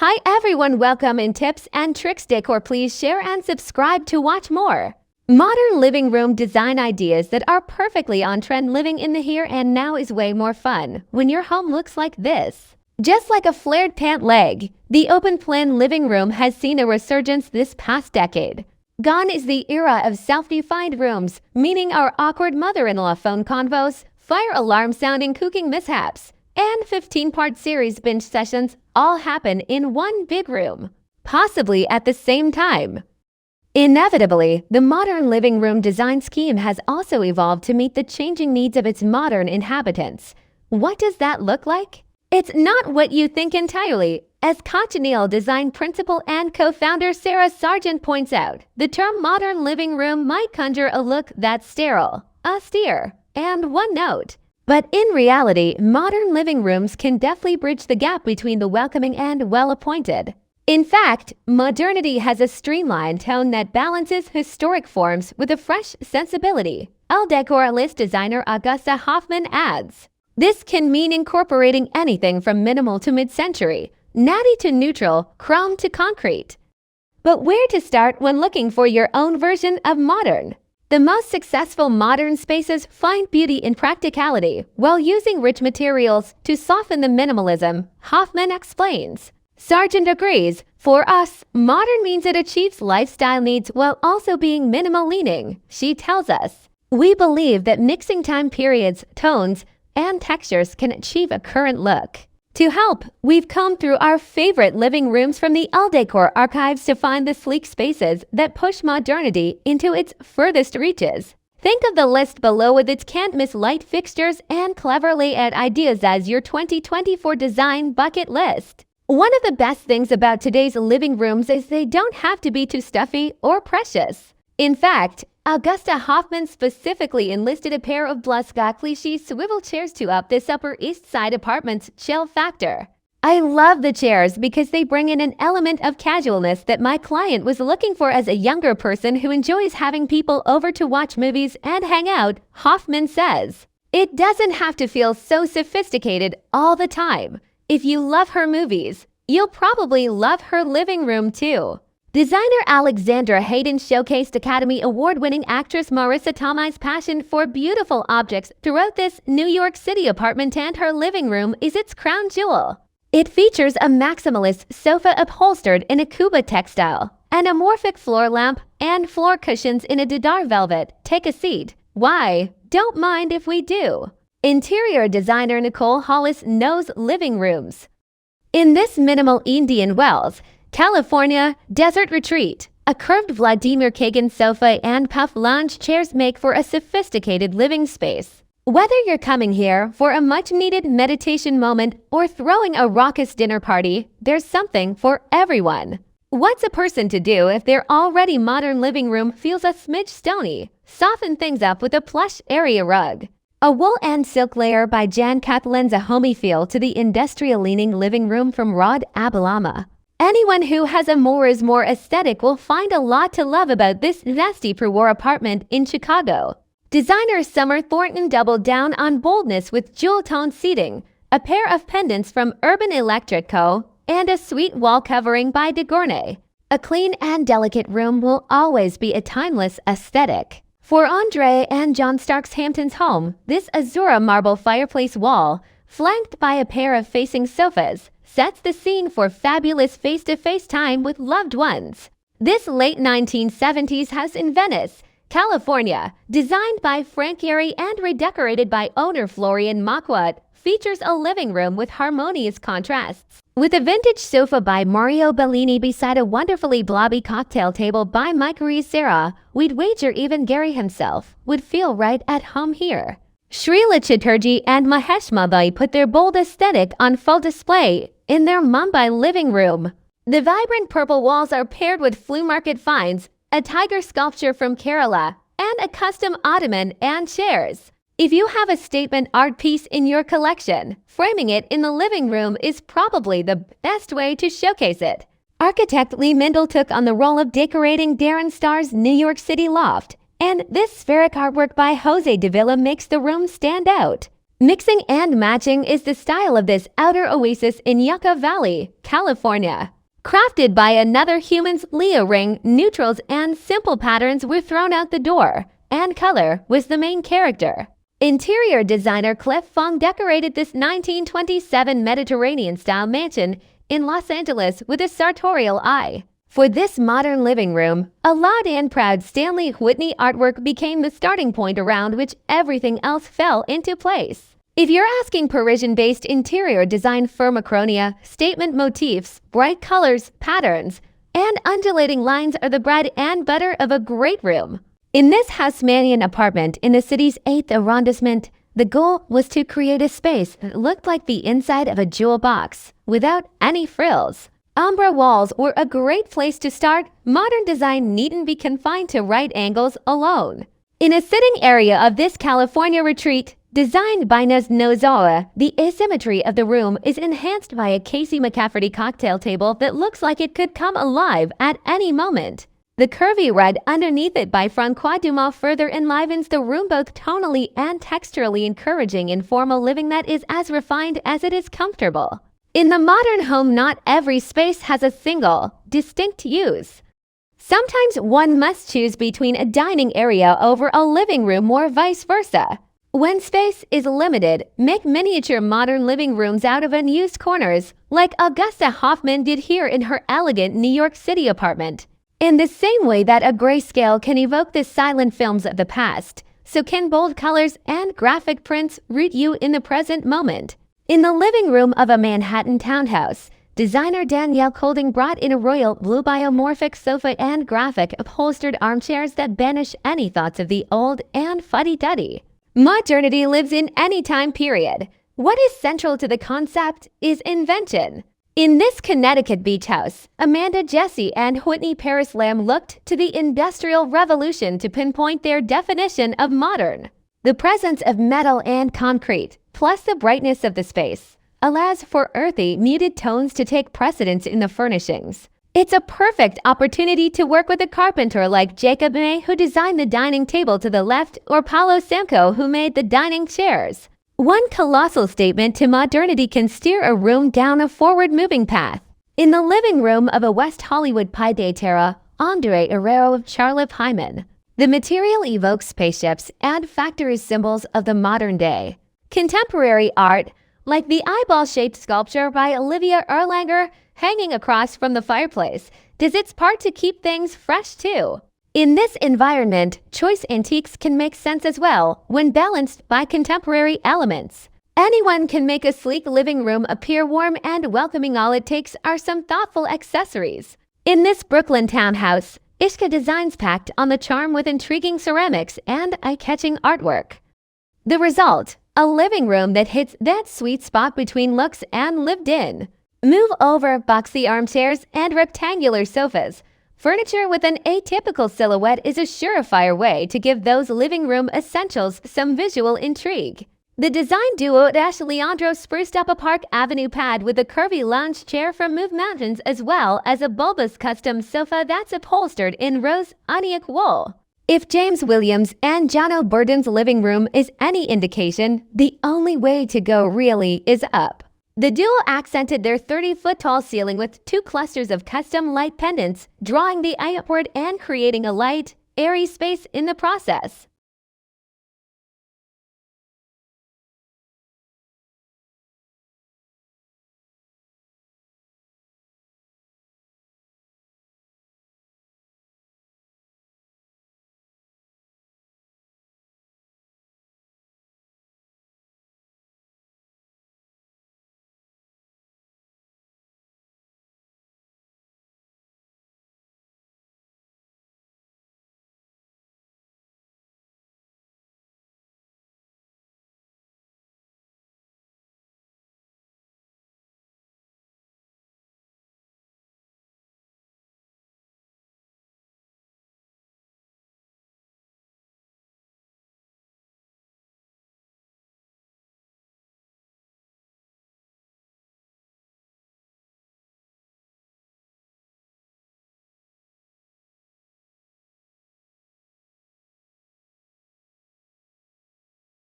Hi everyone, welcome in Tips and Tricks Decor. Please share and subscribe to watch more. Modern living room design ideas that are perfectly on trend. Living in the here and now is way more fun when your home looks like this. Just like a flared pant leg, the open-plan living room has seen a resurgence this past decade. Gone is the era of self-defined rooms, meaning our awkward mother-in-law phone convos, fire alarm sounding cooking mishaps, and 15-part series binge sessions all happen in one big room, possibly at the same time. Inevitably, the modern living room design scheme has also evolved to meet the changing needs of its modern inhabitants. What does that look like? It's not what you think entirely. As Cochineal design principal and co-founder Sarah Sargent points out, the term modern living room might conjure a look that's sterile, austere, and one-note. But in reality, modern living rooms can deftly bridge the gap between the welcoming and well-appointed. In fact, modernity has a streamlined tone that balances historic forms with a fresh sensibility. Decor list designer Augusta Hoffman adds, "This can mean incorporating anything from minimal to mid-century, natty to neutral, chrome to concrete." But where to start when looking for your own version of modern? The most successful modern spaces find beauty in practicality while using rich materials to soften the minimalism, Hoffman explains. Sargent agrees, "For us, modern means it achieves lifestyle needs while also being minimal-leaning," she tells us. "We believe that mixing time periods, tones, and textures can achieve a current look." To help, we've combed through our favorite living rooms from the Decor archives to find the sleek spaces that push modernity into its furthest reaches. Think of the list below with its can't-miss light fixtures and clever layout ideas as your 2024 design bucket list. One of the best things about today's living rooms is they don't have to be too stuffy or precious. In fact, Augusta Hoffman specifically enlisted a pair of Blusca Clichy swivel chairs to up this Upper East Side apartment's chill factor. "I love the chairs because they bring in an element of casualness that my client was looking for as a younger person who enjoys having people over to watch movies and hang out," Hoffman says. "It doesn't have to feel so sophisticated all the time. If you love her movies, you'll probably love her living room too." Designer Alexandra Hayden showcased Academy Award-winning actress Marissa Tomei's passion for beautiful objects throughout this New York City apartment, and her living room is its crown jewel. It features a maximalist sofa upholstered in a Cuba textile, an amorphic floor lamp, and floor cushions in a Didar velvet. Take a seat. Why? Don't mind if we do. Interior designer Nicole Hollis knows living rooms. In this minimal Indian Wells, California Desert Retreat, a curved Vladimir Kagan sofa and puff lounge chairs make for a sophisticated living space. Whether you're coming here for a much-needed meditation moment or throwing a raucous dinner party, there's something for everyone. What's a person to do if their already modern living room feels a smidge stony? Soften things up with a plush area rug. A wool and silk layer by Jan Kath lends a homey feel to the industrial-leaning living room from Rod Abalama. Anyone who has a more is more aesthetic will find a lot to love about this zesty pre-war apartment in Chicago. Designer Summer Thornton doubled down on boldness with jewel-toned seating, a pair of pendants from Urban Electric Co., and a sweet wall covering by De Gournay. A clean and delicate room will always be a timeless aesthetic. For Andre and John Stark's Hamptons home, this Azura marble fireplace wall, flanked by a pair of facing sofas, sets the scene for fabulous face-to-face time with loved ones. This late 1970s house in Venice, California, designed by Frank Gehry and redecorated by owner Florian Makwat, features a living room with harmonious contrasts. With a vintage sofa by Mario Bellini beside a wonderfully blobby cocktail table by Mike Serra, we'd wager even Gehry himself would feel right at home here. Srila Chatterjee and Mahesh Mumbai put their bold aesthetic on full display in their Mumbai living room. The vibrant purple walls are paired with flea market finds, a tiger sculpture from Kerala, and a custom ottoman and chairs. If you have a statement art piece in your collection, framing it in the living room is probably the best way to showcase it. Architect Lee Mindel took on the role of decorating Darren Star's New York City loft, and this spheric artwork by Jose Davila makes the room stand out. Mixing and matching is the style of this outer oasis in Yucca Valley, California. Crafted by another human's Leo ring, neutrals and simple patterns were thrown out the door, and color was the main character. Interior designer Cliff Fong decorated this 1927 Mediterranean-style mansion in Los Angeles with a sartorial eye. For this modern living room, a loud and proud Stanley Whitney artwork became the starting point around which everything else fell into place. If you're asking Parisian-based interior design for Macronia, statement motifs, bright colors, patterns, and undulating lines are the bread and butter of a great room. In this Haussmannian apartment in the city's 8th arrondissement, the goal was to create a space that looked like the inside of a jewel box, without any frills. Ombre walls were a great place to start. Modern design needn't be confined to right angles alone. In a sitting area of this California retreat, designed by Nozoa, the asymmetry of the room is enhanced by a Casey McCafferty cocktail table that looks like it could come alive at any moment. The curvy red underneath it by Francois Dumas further enlivens the room both tonally and texturally, encouraging informal living that is as refined as it is comfortable. In the modern home, not every space has a single, distinct use. Sometimes one must choose between a dining area over a living room or vice versa. When space is limited, make miniature modern living rooms out of unused corners, like Augusta Hoffman did here in her elegant New York City apartment. In the same way that a grayscale can evoke the silent films of the past, so can bold colors and graphic prints root you in the present moment. In the living room of a Manhattan townhouse, designer Danielle Colding brought in a royal blue biomorphic sofa and graphic upholstered armchairs that banish any thoughts of the old and fuddy-duddy. Modernity lives in any time period. What is central to the concept is invention. In this Connecticut beach house, Amanda Jesse and Whitney Paris Lamb looked to the Industrial Revolution to pinpoint their definition of modern. The presence of metal and concrete, plus the brightness of the space, allows for earthy, muted tones to take precedence in the furnishings. It's a perfect opportunity to work with a carpenter like Jacob May, who designed the dining table to the left, or Paolo Samco, who made the dining chairs. One colossal statement to modernity can steer a room down a forward-moving path. In the living room of a West Hollywood pied-à-terre, Andre Herrero of Charlotte Hyman, the material evokes spaceships and factory symbols of the modern day. Contemporary art, like the eyeball-shaped sculpture by Olivia Erlanger hanging across from the fireplace, does its part to keep things fresh too. In this environment, choice antiques can make sense as well when balanced by contemporary elements. Anyone can make a sleek living room appear warm and welcoming. All it takes are some thoughtful accessories. In this Brooklyn townhouse, Ishka Designs packed on the charm with intriguing ceramics and eye-catching artwork. The result, a living room that hits that sweet spot between looks and lived in. Move over boxy armchairs and rectangular sofas. Furniture with an atypical silhouette is a surefire way to give those living room essentials some visual intrigue. The design duo at Leandro spruced up a Park Avenue pad with a curvy lounge chair from Move Mountains, as well as a bulbous custom sofa that's upholstered in rose onyx wool. If James Williams and Jono Burden's living room is any indication, the only way to go really is up. The duo accented their 30-foot-tall ceiling with 2 clusters of custom light pendants, drawing the eye upward and creating a light, airy space in the process.